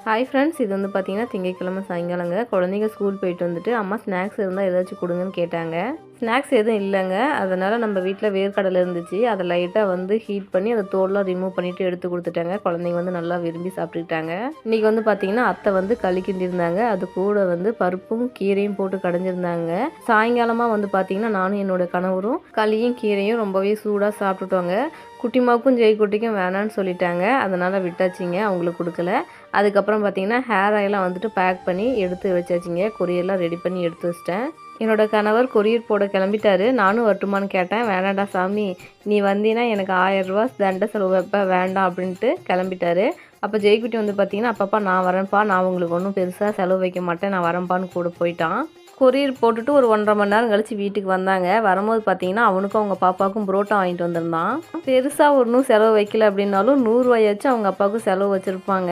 Hi friends, இது வந்து பார்த்தீங்கன்னா திங்கட்கிழமை சாயங்காலங்க. குழந்தைங்க ஸ்கூல் போயிட்டு வந்துட்டு அம்மா ஸ்நாக்ஸ் இருந்தால் ஏதாச்சும் கொடுங்கன்னு கேட்டாங்க. ஸ்நாக்ஸ் எதுவும் இல்லைங்க. அதனால் நம்ம வீட்டில் வேர்க்கடலை இருந்துச்சு. அதை லைட்டாக வந்து ஹீட் பண்ணி அதை தோல்லாம் ரிமூவ் பண்ணிவிட்டு எடுத்து கொடுத்துட்டாங்க. குழந்தைங்க வந்து நல்லா விரும்பி சாப்பிட்டுக்கிட்டாங்க. இன்றைக்கி வந்து பார்த்திங்கன்னா அத்தை வந்து களி கிண்டியிருந்தாங்க. அது கூட வந்து பருப்பும் கீரையும் போட்டு கடைஞ்சிருந்தாங்க. சாயங்காலமாக வந்து பார்த்திங்கன்னா நானும் என்னோட கணவரும் களியும் கீரையும் ரொம்பவே சூடாக சாப்பிட்டுட்டோங்க. குட்டிமாவுக்கும் ஜெய்குட்டிக்கும் வேணான்னு சொல்லிட்டாங்க. அதனால் விட்டாச்சிங்க, அவங்களுக்கு கொடுக்கல. அதுக்கப்புறம் பார்த்திங்கன்னா ஹேர் ஆயிலாம் வந்துட்டு பேக் பண்ணி எடுத்து வச்சாச்சிங்க. கொரியர்லாம் ரெடி பண்ணி எடுத்து வச்சிட்டேன். என்னோடய கணவர் கொரியர் போட கிளம்பிட்டாரு. நானும் வரட்டுமான்னு கேட்டேன். வேணாண்டா சாமி, நீ வந்தீங்கன்னா எனக்கு 1000 ரூபா தண்டை செலவு வைப்ப, வேண்டாம் அப்படின்ட்டு கிளம்பிட்டாரு. அப்போ ஜெய்குட்டி வந்து பார்த்திங்கன்னா அப்பப்பா நான் வரேன்ப்பா, நான் உங்களுக்கு ஒன்றும் பெருசாக செலவு வைக்க மாட்டேன், நான் வரேன்ப்பான்னு கூட போயிட்டான். கொரியர் போட்டுட்டு ஒரு 1.5 மணி நேரம் கழித்து வீட்டுக்கு வந்தாங்க. வரும்போது பார்த்தீங்கன்னா அவனுக்கும் அவங்க பாப்பாவுக்கும் புரோட்டா வாங்கிட்டு வந்திருந்தான். பெருசாக ஒன்றும் செலவு வைக்கல அப்படின்னாலும் 100 ரூபாயாச்சும் அவங்க அப்பாவுக்கும் செலவு வச்சுருப்பாங்க.